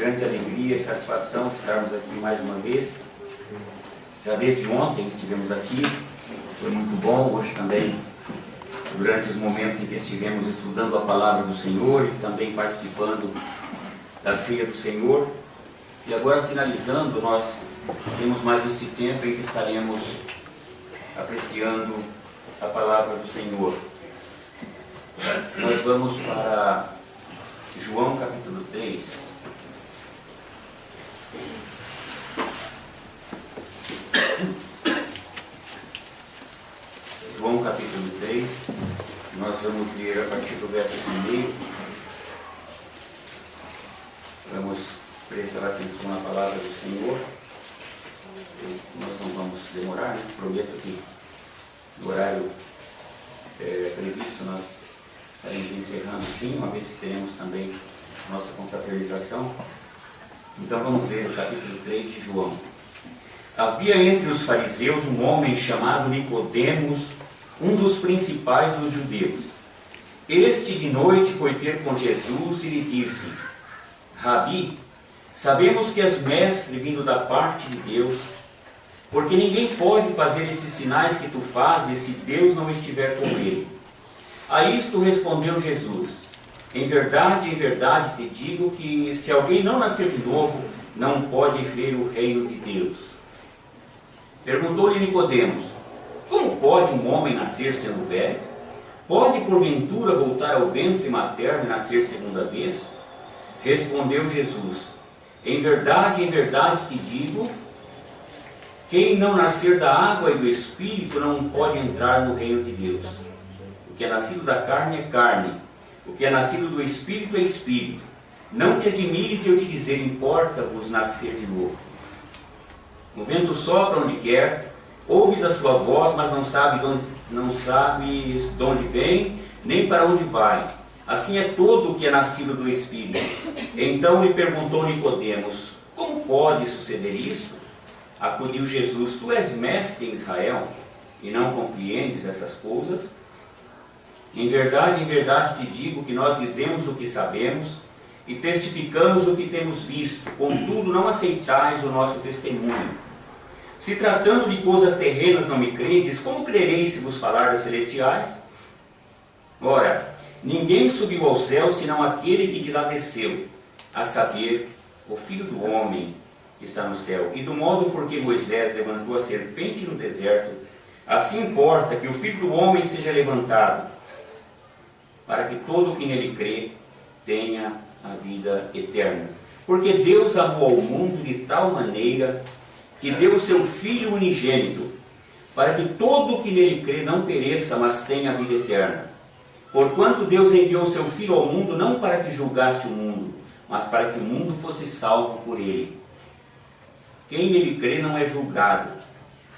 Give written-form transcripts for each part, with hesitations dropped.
grande alegria e satisfação de estarmos aqui mais uma vez. Já desde ontem estivemos aqui, foi muito bom. Hoje também, durante os momentos em que estivemos estudando a palavra do Senhor e também participando da ceia do Senhor. E agora, finalizando, nós temos mais esse tempo em que estaremos apreciando a palavra do Senhor. Nós vamos para João capítulo 3. João capítulo 3, nós vamos ler a partir do verso 1. Vamos prestar atenção na palavra do Senhor. Nós não vamos demorar, né? Prometo que no horário previsto nós estaremos encerrando sim, uma vez que teremos também nossa confraternização. Então vamos ler o capítulo 3 de João. Havia entre os fariseus um homem chamado Nicodemos, um dos principais dos judeus. Este de noite foi ter com Jesus e lhe disse: Rabi, sabemos que és mestre vindo da parte de Deus, porque ninguém pode fazer esses sinais que tu fazes se Deus não estiver com ele. A isto respondeu Jesus: em verdade te digo que se alguém não nascer de novo, não pode ver o reino de Deus. Perguntou-lhe Nicodemos: como pode um homem nascer sendo velho? Pode porventura voltar ao ventre materno e nascer segunda vez? Respondeu Jesus: em verdade te digo, quem não nascer da água e do Espírito não pode entrar no reino de Deus. O que é nascido da carne é carne, o que é nascido do Espírito é Espírito. Não te admires de eu te dizer, importa-vos nascer de novo. O vento sopra onde quer, ouves a sua voz, mas não sabes de onde vem, nem para onde vai. Assim é todo o que é nascido do Espírito. Então lhe perguntou Nicodemos: como pode suceder isto? Acudiu Jesus: tu és mestre em Israel e não compreendes essas coisas? Em verdade te digo que nós dizemos o que sabemos e testificamos o que temos visto, contudo não aceitais o nosso testemunho. Se tratando de coisas terrenas não me credes, como crereis se vos falar das celestiais? Ora, ninguém subiu ao céu senão aquele que de lá desceu, a saber, o Filho do Homem que está no céu. E do modo por que Moisés levantou a serpente no deserto, assim importa que o Filho do Homem seja levantado, para que todo o que nele crê tenha a vida eterna. Porque Deus amou ao mundo de tal maneira que deu o seu Filho unigênito, para que todo o que nele crê não pereça, mas tenha a vida eterna. Porquanto Deus enviou o seu Filho ao mundo, não para que julgasse o mundo, mas para que o mundo fosse salvo por ele. Quem nele crê não é julgado.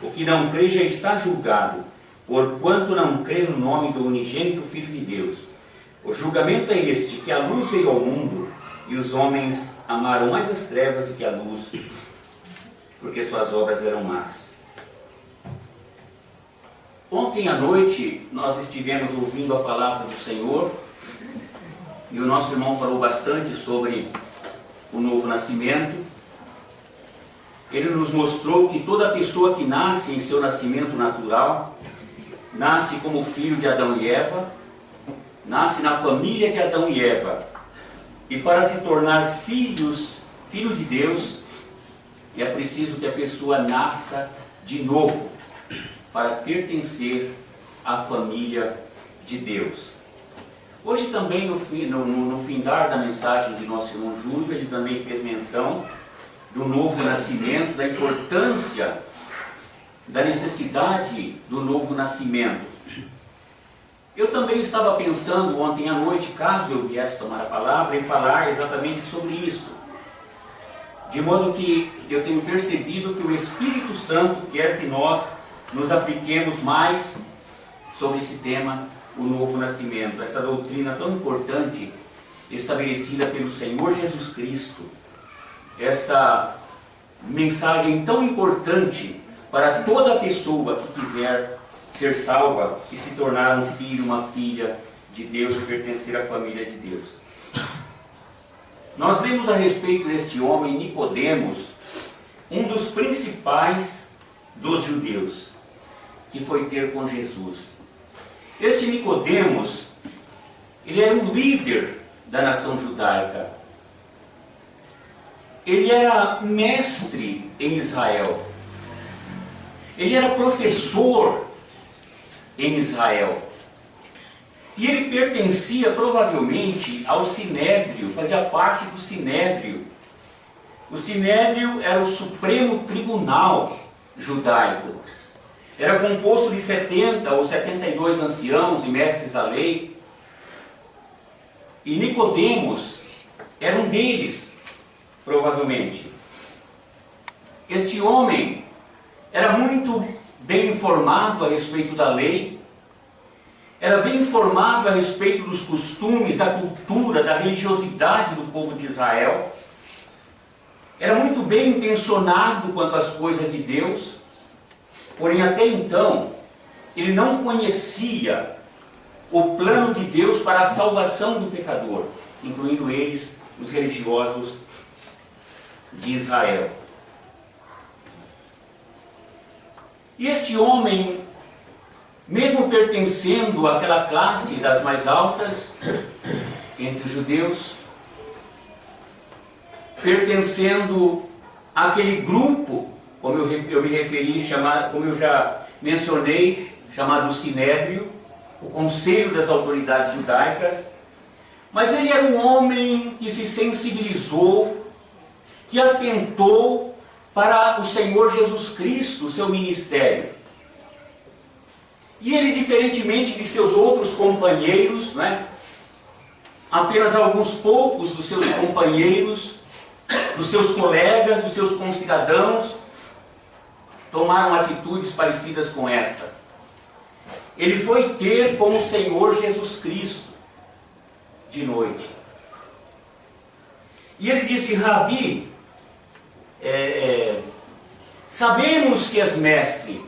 O que não crê já está julgado, porquanto não crê no nome do unigênito Filho de Deus. O julgamento é este, que a luz veio ao mundo, e os homens amaram mais as trevas do que a luz, porque suas obras eram más. Ontem à noite nós estivemos ouvindo a palavra do Senhor, e o nosso irmão falou bastante sobre o novo nascimento. Ele nos mostrou que toda pessoa que nasce em seu nascimento natural, nasce como filho de Adão e Eva, nasce na família de Adão e Eva. E para se tornar filho de Deus, é preciso que a pessoa nasça de novo, para pertencer à família de Deus. Hoje também, no findar da mensagem de nosso irmão Júlio, ele também fez menção do novo nascimento, da importância, da necessidade do novo nascimento. Eu também estava pensando ontem à noite, caso eu viesse tomar a palavra, em falar exatamente sobre isso. De modo que eu tenho percebido que o Espírito Santo quer que nós nos apliquemos mais sobre esse tema, o novo nascimento, essa doutrina tão importante estabelecida pelo Senhor Jesus Cristo, esta mensagem tão importante para toda pessoa que quiser ser salva e se tornar um filho, uma filha de Deus e pertencer à família de Deus. Nós lemos a respeito deste homem, Nicodemos, um dos principais dos judeus, que foi ter com Jesus. Este Nicodemos, ele era um líder da nação judaica. Ele era mestre em Israel. Ele era professor em Israel. E ele pertencia provavelmente ao Sinédrio, fazia parte do Sinédrio. O Sinédrio era o Supremo Tribunal judaico. Era composto de 70 ou 72 anciãos e mestres da lei. E Nicodemos era um deles, provavelmente. Este homem era muito bem informado a respeito da lei, era bem informado a respeito dos costumes, da cultura, da religiosidade do povo de Israel, era muito bem intencionado quanto às coisas de Deus, porém até então ele não conhecia o plano de Deus para a salvação do pecador, incluindo eles, os religiosos de Israel. E este homem, mesmo pertencendo àquela classe das mais altas entre os judeus, pertencendo àquele grupo, como eu me referi, como eu já mencionei, chamado Sinédrio, o Conselho das Autoridades Judaicas, mas ele era um homem que se sensibilizou, que atentou para o Senhor Jesus Cristo, o seu ministério. E ele, diferentemente de seus outros companheiros, apenas alguns poucos dos seus companheiros, dos seus colegas, dos seus concidadãos, tomaram atitudes parecidas com esta. Ele foi ter com o Senhor Jesus Cristo de noite. E ele disse: Rabi, sabemos que és mestre,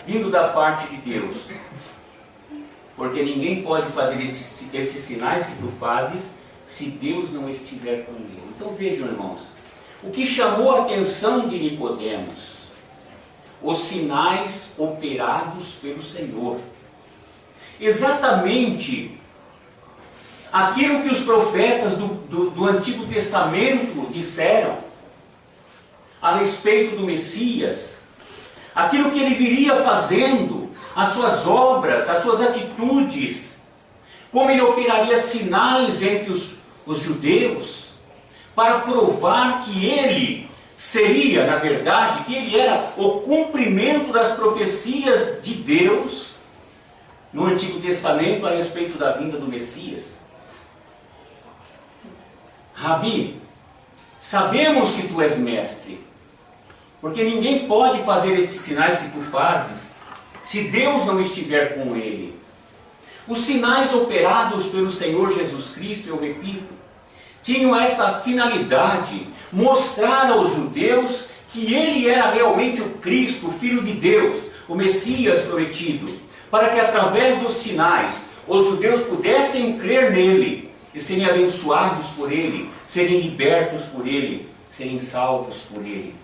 vindo da parte de Deus, porque ninguém pode fazer esses sinais que tu fazes se Deus não estiver com ele. Então vejam, irmãos, o que chamou a atenção de Nicodemos: os sinais operados pelo Senhor. Exatamente aquilo que os profetas do Antigo Testamento disseram a respeito do Messias, aquilo que ele viria fazendo, as suas obras, as suas atitudes, como ele operaria sinais entre os judeus, para provar que ele seria, na verdade, que ele era o cumprimento das profecias de Deus no Antigo Testamento a respeito da vinda do Messias. Rabi, sabemos que tu és mestre, porque ninguém pode fazer esses sinais que tu fazes se Deus não estiver com ele. Os sinais operados pelo Senhor Jesus Cristo, eu repito, tinham essa finalidade: mostrar aos judeus que ele era realmente o Cristo, o Filho de Deus, o Messias prometido, para que através dos sinais os judeus pudessem crer nele e serem abençoados por ele, serem libertos por ele, serem salvos por ele.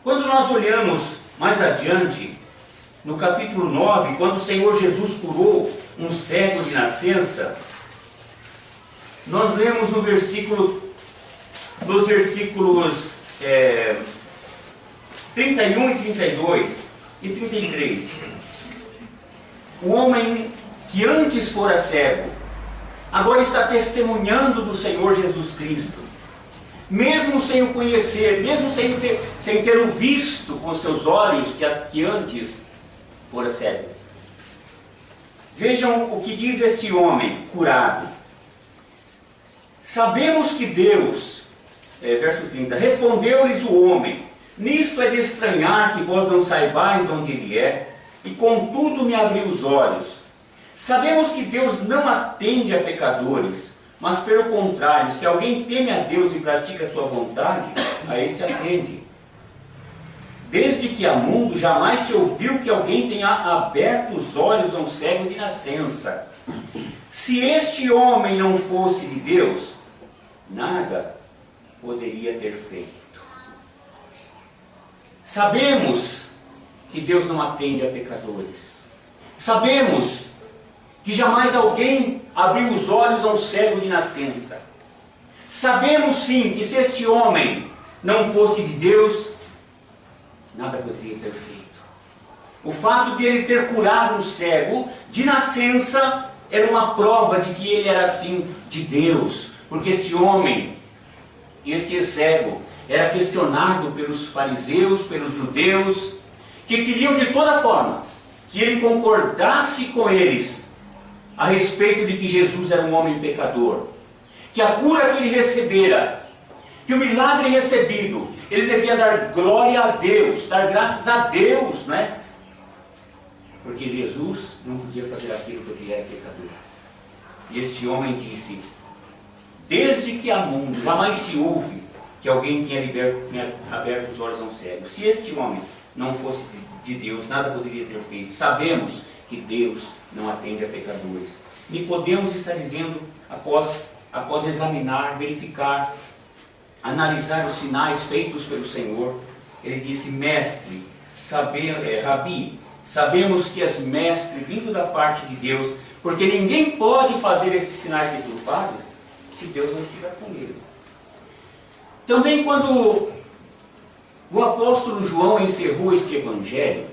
Quando nós olhamos mais adiante, no capítulo 9, quando o Senhor Jesus curou um cego de nascença, nós lemos nos versículos 31 e 32 e 33. O homem que antes fora cego, agora está testemunhando do Senhor Jesus Cristo, mesmo sem o conhecer, mesmo sem ter o visto com seus olhos que antes fora cego. Vejam o que diz este homem curado. Sabemos que Deus, verso 30, respondeu-lhes o homem: nisto é de estranhar que vós não saibais de onde ele é, e contudo me abriu os olhos. Sabemos que Deus não atende a pecadores, mas pelo contrário, se alguém teme a Deus e pratica a sua vontade, a este atende. Desde que há mundo, jamais se ouviu que alguém tenha aberto os olhos a um cego de nascença. Se este homem não fosse de Deus, nada poderia ter feito. Sabemos que Deus não atende a pecadores. Sabemos que jamais alguém abriu os olhos a um cego de nascença. Sabemos sim que se este homem não fosse de Deus, nada poderia ter feito. O fato de ele ter curado um cego de nascença era uma prova de que ele era assim de Deus, porque este homem, este cego, era questionado pelos fariseus, pelos judeus, que queriam de toda forma que ele concordasse com eles a respeito de que Jesus era um homem pecador, que a cura que ele recebera, que o milagre recebido, ele devia dar glória a Deus, dar graças a Deus, né? Porque Jesus não podia fazer aquilo porque ele era pecador. E este homem disse: desde que há mundo, jamais se ouve que alguém tinha aberto os olhos a um cego. Se este homem não fosse de Deus, nada poderia ter feito. Sabemos que Deus não atende a pecadores. Nicodemos está dizendo, após examinar, verificar, analisar os sinais feitos pelo Senhor, ele disse: mestre, Rabi, sabemos que és mestre vindo da parte de Deus, porque ninguém pode fazer esses sinais que tu fazes se Deus não estiver com ele. Também quando o apóstolo João encerrou este evangelho,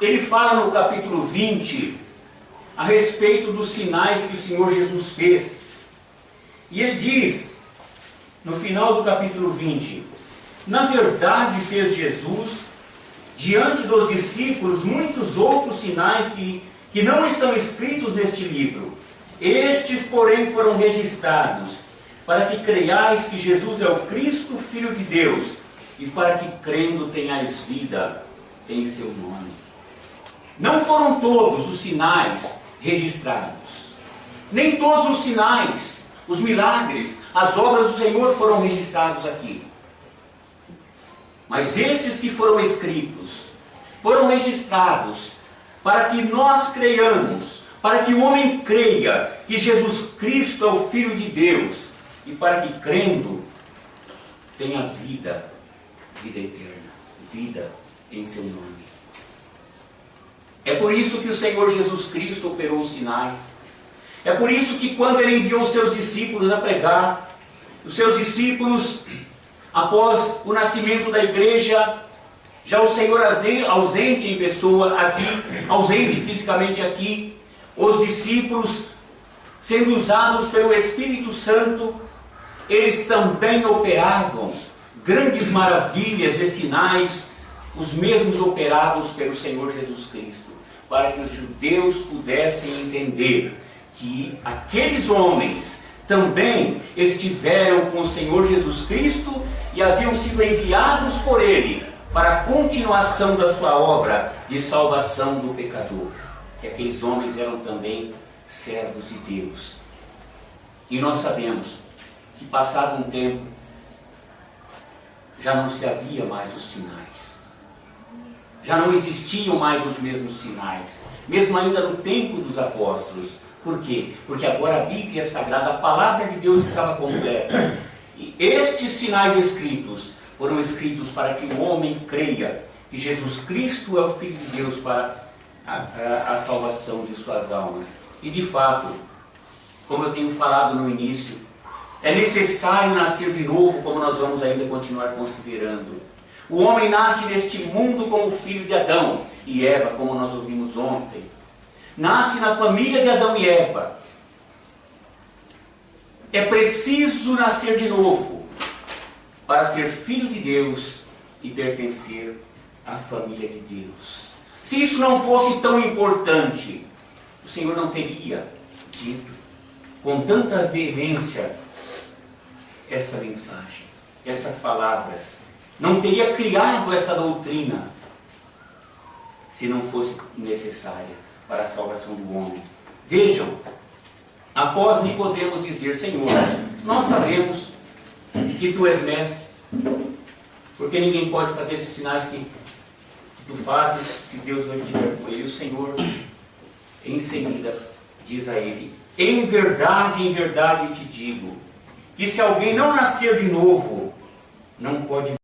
ele fala no capítulo 20 a respeito dos sinais que o Senhor Jesus fez. E ele diz, no final do capítulo 20, na verdade fez Jesus diante dos discípulos muitos outros sinais que não estão escritos neste livro. Estes, porém, foram registrados para que creiais que Jesus é o Cristo, Filho de Deus, e para que crendo tenhais vida em seu nome. Não foram todos os sinais registrados. Nem todos os sinais, os milagres, as obras do Senhor foram registrados aqui. Mas estes que foram escritos, foram registrados para que nós creiamos, para que o homem creia que Jesus Cristo é o Filho de Deus, e para que crendo tenha vida eterna, vida em seu nome. É por isso que o Senhor Jesus Cristo operou os sinais. É por isso que quando ele enviou os seus discípulos a pregar, os seus discípulos, após o nascimento da igreja, já o Senhor ausente em pessoa aqui, ausente fisicamente aqui, os discípulos sendo usados pelo Espírito Santo, eles também operavam grandes maravilhas e sinais, os mesmos operados pelo Senhor Jesus Cristo, para que os judeus pudessem entender que aqueles homens também estiveram com o Senhor Jesus Cristo e haviam sido enviados por Ele para a continuação da sua obra de salvação do pecador. Que aqueles homens eram também servos de Deus. E nós sabemos que passado um tempo, já não se havia mais os sinais. Já não existiam mais os mesmos sinais. Mesmo ainda no tempo dos apóstolos. Por quê? Porque agora a Bíblia Sagrada, a Palavra de Deus estava completa. E estes sinais escritos foram escritos para que o homem creia que Jesus Cristo é o Filho de Deus para a salvação de suas almas. E de fato, como eu tenho falado no início, é necessário nascer de novo, como nós vamos ainda continuar considerando. O homem nasce neste mundo como filho de Adão e Eva, como nós ouvimos ontem. Nasce na família de Adão e Eva. É preciso nascer de novo para ser filho de Deus e pertencer à família de Deus. Se isso não fosse tão importante, o Senhor não teria dito com tanta veemência esta mensagem, estas palavras. Não teria criado essa doutrina se não fosse necessária para a salvação do homem. Vejam, após Nicodemos dizer: Senhor, nós sabemos que Tu és mestre, porque ninguém pode fazer esses sinais que Tu fazes se Deus não estiver com ele. O Senhor, em seguida, diz a ele: em verdade eu te digo, que se alguém não nascer de novo, não pode